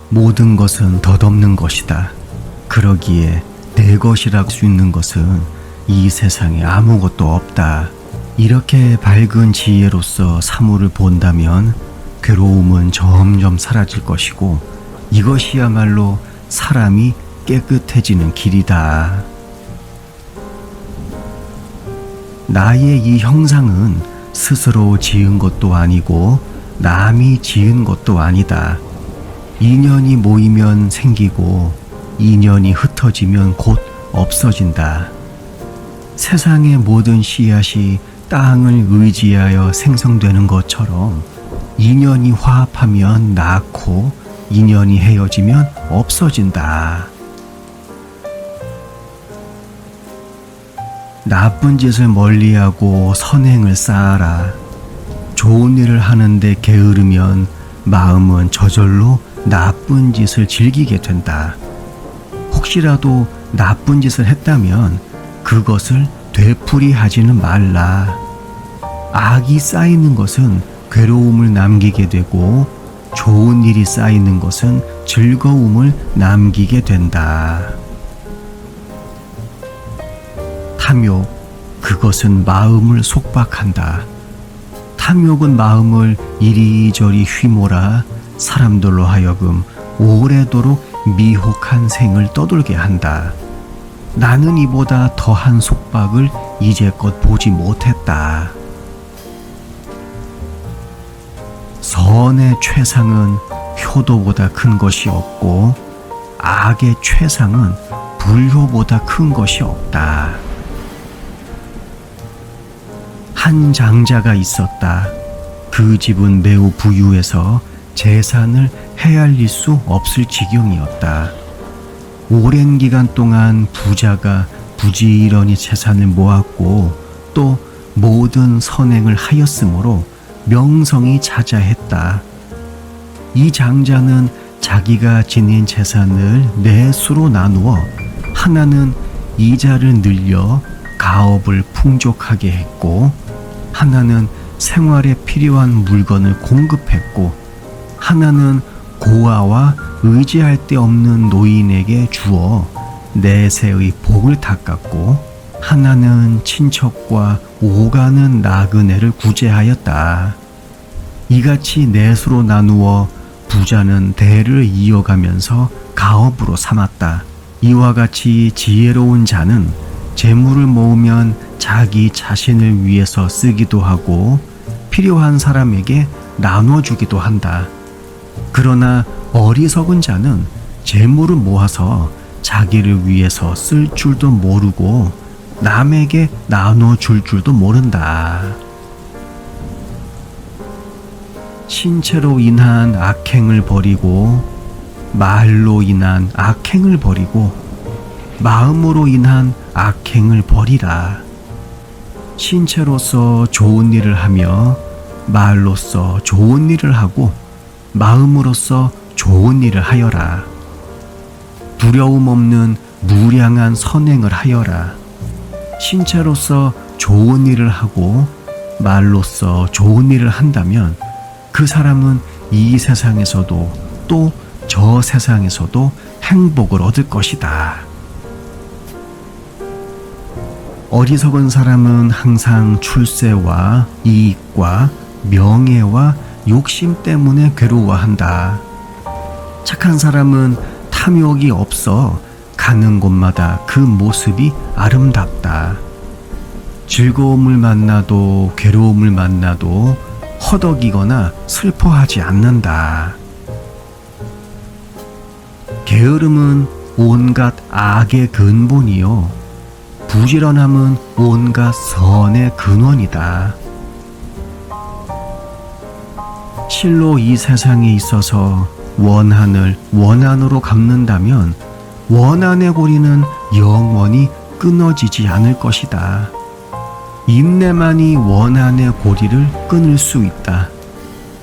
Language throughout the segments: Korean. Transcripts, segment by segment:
모든 것은 덧없는 것이다. 그러기에 내 것이라고 할 수 있는 것은 이 세상에 아무것도 없다. 이렇게 밝은 지혜로서 사물을 본다면 괴로움은 점점 사라질 것이고 이것이야말로 사람이 깨끗해지는 길이다. 나의 이 형상은 스스로 지은 것도 아니고 남이 지은 것도 아니다. 인연이 모이면 생기고 인연이 흩어지면 곧 없어진다. 세상의 모든 씨앗이 땅을 의지하여 생성되는 것처럼 인연이 화합하면 낳고 인연이 헤어지면 없어진다. 나쁜 짓을 멀리하고 선행을 쌓아라. 좋은 일을 하는데 게으르면 마음은 저절로 나쁜 짓을 즐기게 된다. 혹시라도 나쁜 짓을 했다면 그것을 되풀이하지는 말라. 악이 쌓이는 것은 괴로움을 남기게 되고 좋은 일이 쌓이는 것은 즐거움을 남기게 된다. 탐욕, 그것은 마음을 속박한다. 탐욕은 마음을 이리저리 휘몰아 사람들로 하여금 오래도록 미혹한 생을 떠돌게 한다. 나는 이보다 더한 속박을 이제껏 보지 못했다. 선의 최상은 효도보다 큰 것이 없고 악의 최상은 불효보다 큰 것이 없다. 한 장자가 있었다. 그 집은 매우 부유해서 재산을 헤아릴 수 없을 지경이었다. 오랜 기간 동안 부자가 부지런히 재산을 모았고 또 모든 선행을 하였으므로 명성이 자자했다. 이 장자는 자기가 지닌 재산을 네 수로 나누어 하나는 이자를 늘려 가업을 풍족하게 했고 하나는 생활에 필요한 물건을 공급했고 하나는 고아와 의지할 데 없는 노인에게 주어 내세의 복을 닦았고 하나는 친척과 오가는 나그네를 구제하였다. 이같이 넷으로 나누어 부자는 대를 이어가면서 가업으로 삼았다. 이와 같이 지혜로운 자는 재물을 모으면 자기 자신을 위해서 쓰기도 하고 필요한 사람에게 나눠주기도 한다. 그러나 어리석은 자는 재물을 모아서 자기를 위해서 쓸 줄도 모르고 남에게 나눠줄 줄도 모른다. 신체로 인한 악행을 버리고 말로 인한 악행을 버리고 마음으로 인한 악행을 버리라. 신체로서 좋은 일을 하며 말로써 좋은 일을 하고 마음으로써 좋은 일을 하여라. 두려움 없는 무량한 선행을 하여라. 신체로서 좋은 일을 하고 말로써 좋은 일을 한다면 그 사람은 이 세상에서도 또 저 세상에서도 행복을 얻을 것이다. 어리석은 사람은 항상 출세와 이익과 명예와 욕심 때문에 괴로워한다. 착한 사람은 탐욕이 없어 가는 곳마다 그 모습이 아름답다. 즐거움을 만나도 괴로움을 만나도 허덕이거나 슬퍼하지 않는다. 게으름은 온갖 악의 근본이요 부지런함은 온갖 선의 근원이다. 실로 이 세상에 있어서 원한을 원한으로 갚는다면 원한의 고리는 영원히 끊어지지 않을 것이다. 인내만이 원한의 고리를 끊을 수 있다.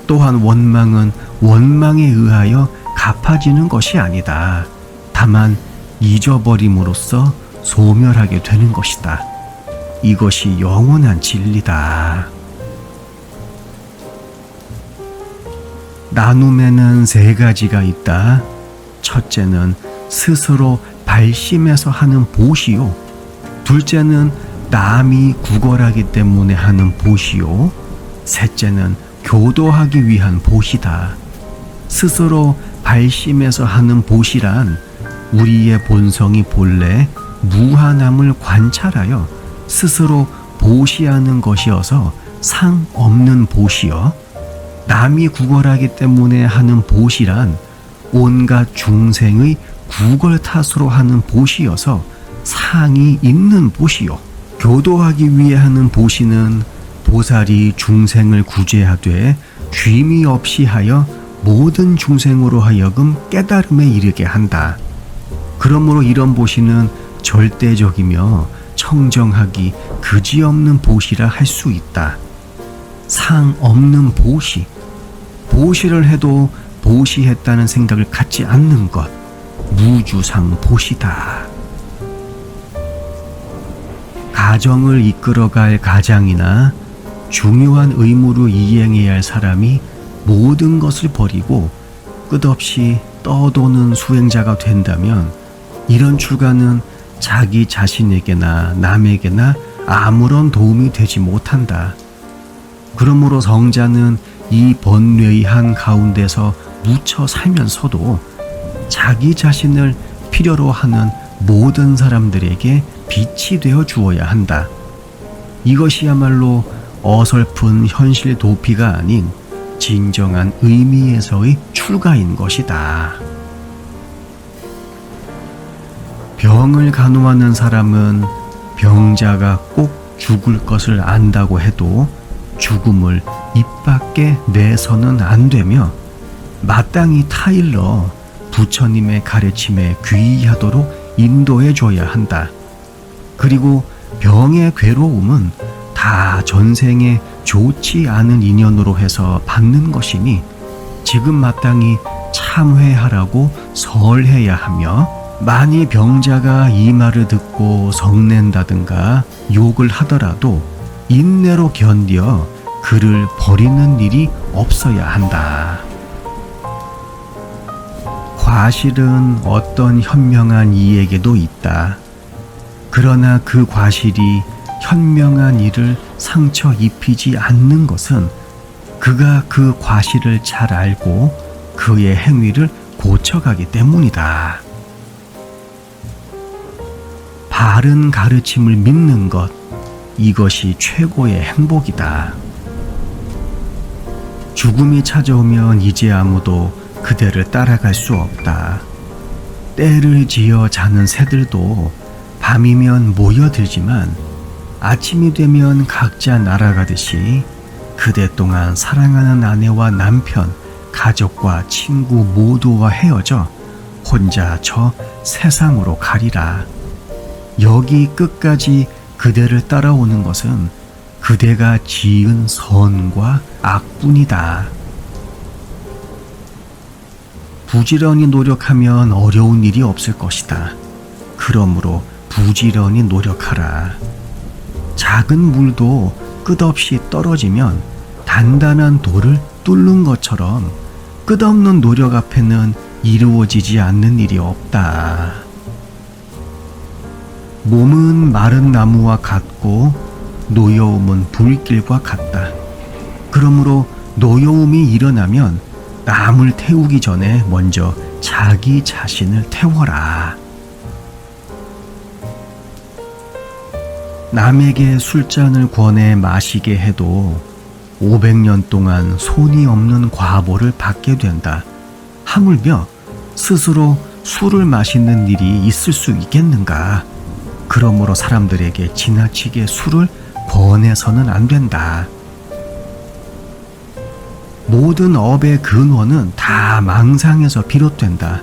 또한 원망은 원망에 의하여 갚아지는 것이 아니다. 다만 잊어버림으로써 소멸하게 되는 것이다. 이것이 영원한 진리다. 나눔에는 세 가지가 있다. 첫째는 스스로 발심해서 하는 보시요. 둘째는 남이 구걸하기 때문에 하는 보시요. 셋째는 교도하기 위한 보시다. 스스로 발심해서 하는 보시란 우리의 본성이 본래 무한함을 관찰하여 스스로 보시하는 것이어서 상 없는 보시여, 남이 구걸하기 때문에 하는 보시란 온갖 중생의 구걸 탓으로 하는 보시여서 상이 있는 보시요, 교도하기 위해 하는 보시는 보살이 중생을 구제하되 쉼이 없이 하여 모든 중생으로 하여금 깨달음에 이르게 한다. 그러므로 이런 보시는 절대적이며 청정하기 그지없는 보시라 할 수 있다. 상 없는 보시, 보시를 해도 보시했다는 생각을 갖지 않는 것, 무주상 보시다. 가정을 이끌어갈 가장이나 중요한 의무로 이행해야 할 사람이 모든 것을 버리고 끝없이 떠도는 수행자가 된다면 이런 출가는 자기 자신에게나 남에게나 아무런 도움이 되지 못한다. 그러므로 성자는 이 번뇌의 한 가운데서 묻혀 살면서도 자기 자신을 필요로 하는 모든 사람들에게 빛이 되어 주어야 한다. 이것이야말로 어설픈 현실 도피가 아닌 진정한 의미에서의 출가인 것이다. 병을 간호하는 사람은 병자가 꼭 죽을 것을 안다고 해도 죽음을 입 밖에 내서는 안 되며 마땅히 타일러 부처님의 가르침에 귀의하도록 인도해 줘야 한다. 그리고 병의 괴로움은 다 전생에 좋지 않은 인연으로 해서 받는 것이니 지금 마땅히 참회하라고 설해야 하며, 만일 병자가 이 말을 듣고 성낸다든가 욕을 하더라도 인내로 견뎌 그를 버리는 일이 없어야 한다. 과실은 어떤 현명한 이에게도 있다. 그러나 그 과실이 현명한 이를 상처 입히지 않는 것은 그가 그 과실을 잘 알고 그의 행위를 고쳐가기 때문이다. 바른 가르침을 믿는 것, 이것이 최고의 행복이다. 죽음이 찾아오면 이제 아무도 그대를 따라갈 수 없다. 때를 지어 자는 새들도 밤이면 모여들지만 아침이 되면 각자 날아가듯이 그대 동안 사랑하는 아내와 남편, 가족과 친구 모두와 헤어져 혼자 저 세상으로 가리라. 여기 끝까지 그대를 따라오는 것은 그대가 지은 선과 악뿐이다. 부지런히 노력하면 어려운 일이 없을 것이다. 그러므로 부지런히 노력하라. 작은 물도 끝없이 떨어지면 단단한 돌을 뚫는 것처럼 끝없는 노력 앞에는 이루어지지 않는 일이 없다. 몸은 마른 나무와 같고 노여움은 불길과 같다. 그러므로 노여움이 일어나면 남을 태우기 전에 먼저 자기 자신을 태워라. 남에게 술잔을 권해 마시게 해도 500년 동안 손이 없는 과보를 받게 된다. 하물며 스스로 술을 마시는 일이 있을 수 있겠는가? 그러므로 사람들에게 지나치게 술을 권해서는 안 된다. 모든 업의 근원은 다 망상에서 비롯된다.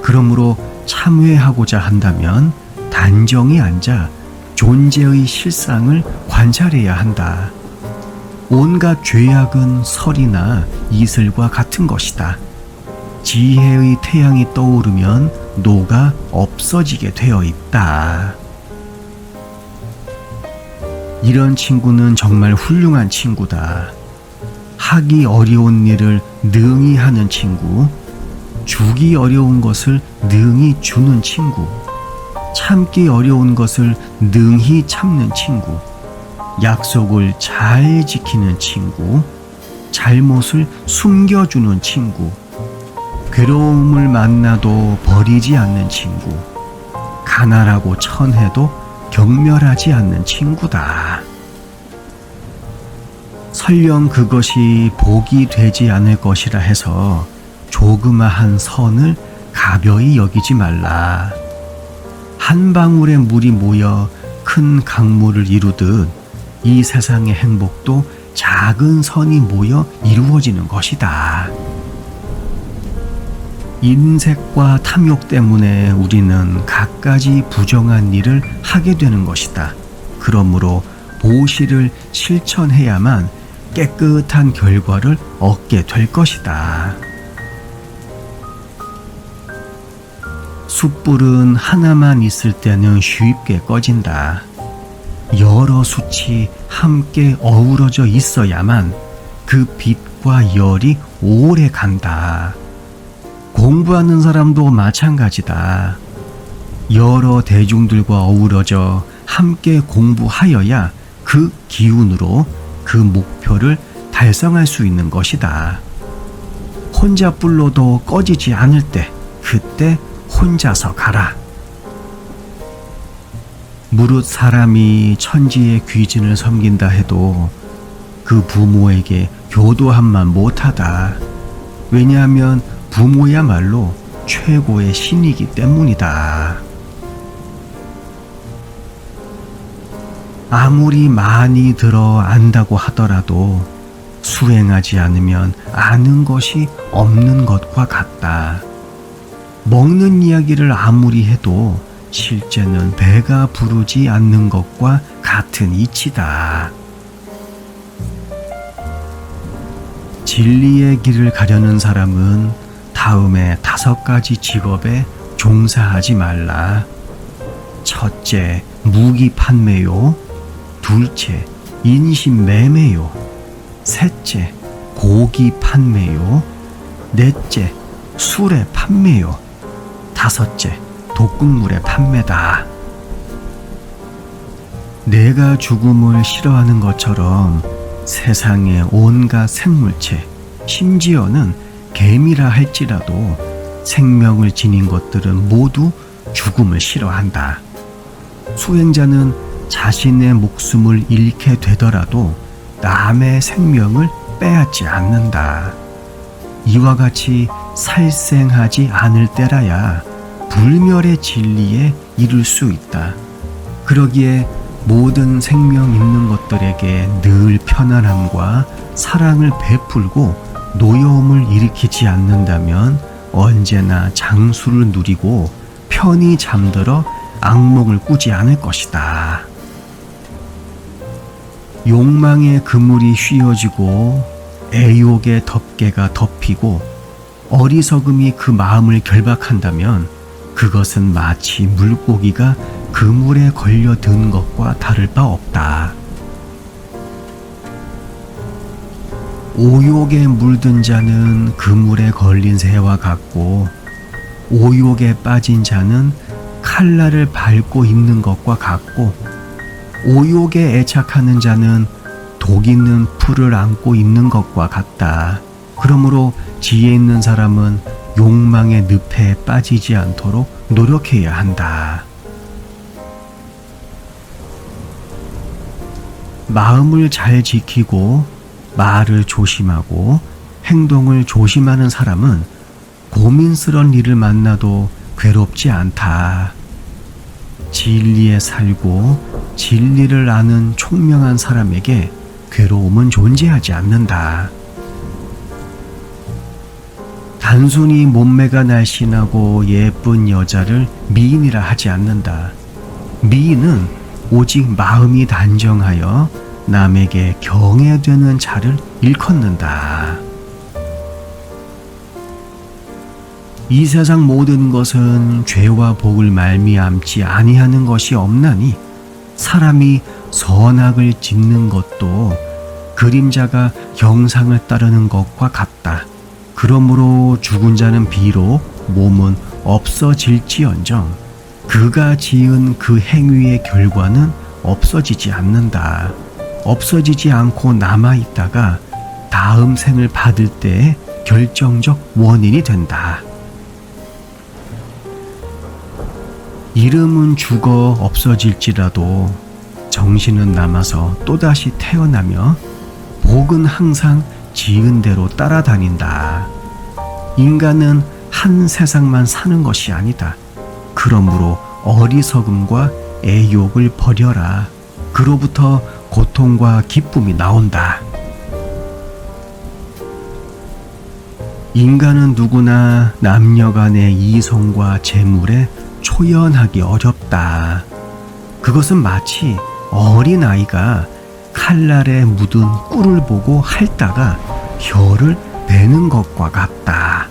그러므로 참회하고자 한다면 단정히 앉아 존재의 실상을 관찰해야 한다. 온갖 죄악은 설이나 이슬과 같은 것이다. 지혜의 태양이 떠오르면 노가 없어지게 되어 있다. 이런 친구는 정말 훌륭한 친구다. 하기 어려운 일을 능히 하는 친구, 주기 어려운 것을 능히 주는 친구, 참기 어려운 것을 능히 참는 친구, 약속을 잘 지키는 친구, 잘못을 숨겨주는 친구, 괴로움을 만나도 버리지 않는 친구, 가난하고 천해도 경멸하지 않는 친구다. 설령 그것이 복이 되지 않을 것이라 해서 조그마한 선을 가벼이 여기지 말라. 한 방울의 물이 모여 큰 강물을 이루듯 이 세상의 행복도 작은 선이 모여 이루어지는 것이다. 인색과 탐욕 때문에 우리는 갖가지 부정한 일을 하게 되는 것이다. 그러므로 보시를 실천해야만 깨끗한 결과를 얻게 될 것이다. 숯불은 하나만 있을 때는 쉽게 꺼진다. 여러 숯이 함께 어우러져 있어야만 그 빛과 열이 오래 간다. 공부하는 사람도 마찬가지다. 여러 대중들과 어우러져 함께 공부하여야 그 기운으로 그 목표를 달성할 수 있는 것이다. 혼자 불러도 꺼지지 않을 때, 그때 혼자서 가라. 무릇 사람이 천지의 귀진을 섬긴다 해도 그 부모에게 교도함만 못하다. 왜냐하면 부모야말로 최고의 신이기 때문이다. 아무리 많이 들어 안다고 하더라도 수행하지 않으면 아는 것이 없는 것과 같다. 먹는 이야기를 아무리 해도 실제는 배가 부르지 않는 것과 같은 이치다. 진리의 길을 가려는 사람은 다음에 5가지 직업에 종사하지 말라. 첫째, 무기 판매요. 둘째, 인신 매매요. 셋째, 고기 판매요. 넷째, 술의 판매요. 다섯째, 독극물의 판매다. 내가 죽음을 싫어하는 것처럼 세상의 온갖 생물체, 심지어는 개미라 할지라도 생명을 지닌 것들은 모두 죽음을 싫어한다. 수행자는 자신의 목숨을 잃게 되더라도 남의 생명을 빼앗지 않는다. 이와 같이 살생하지 않을 때라야 불멸의 진리에 이를 수 있다. 그러기에 모든 생명 있는 것들에게 늘 편안함과 사랑을 베풀고 노여움을 일으키지 않는다면 언제나 장수를 누리고 편히 잠들어 악몽을 꾸지 않을 것이다. 욕망의 그물이 휘어지고 애욕의 덮개가 덮이고 어리석음이 그 마음을 결박한다면 그것은 마치 물고기가 그물에 걸려든 것과 다를 바 없다. 오욕에 물든 자는 그물에 걸린 새와 같고 오욕에 빠진 자는 칼날을 밟고 있는 것과 같고 오욕에 애착하는 자는 독 있는 풀을 안고 있는 것과 같다. 그러므로 지혜 있는 사람은 욕망의 늪에 빠지지 않도록 노력해야 한다. 마음을 잘 지키고 말을 조심하고 행동을 조심하는 사람은 고민스런 일을 만나도 괴롭지 않다. 진리에 살고 진리를 아는 총명한 사람에게 괴로움은 존재하지 않는다. 단순히 몸매가 날씬하고 예쁜 여자를 미인이라 하지 않는다. 미인은 오직 마음이 단정하여 남에게 경애되는 자를 일컫는다. 이 세상 모든 것은 죄와 복을 말미암지 아니하는 것이 없나니 사람이 선악을 짓는 것도 그림자가 형상을 따르는 것과 같다. 그러므로 죽은 자는 비록 몸은 없어질지언정 그가 지은 그 행위의 결과는 없어지지 않는다. 없어지지 않고 남아있다가 다음 생을 받을 때의 결정적 원인이 된다. 이름은 죽어 없어질지라도 정신은 남아서 또다시 태어나며 복은 항상 지은 대로 따라다닌다. 인간은 한 세상만 사는 것이 아니다. 그러므로 어리석음과 애욕을 버려라. 그로부터 고통과 기쁨이 나온다. 인간은 누구나 남녀 간의 이성과 재물에 초연하기 어렵다. 그것은 마치 어린아이가 칼날에 묻은 꿀을 보고 핥다가 혀를 베는 것과 같다.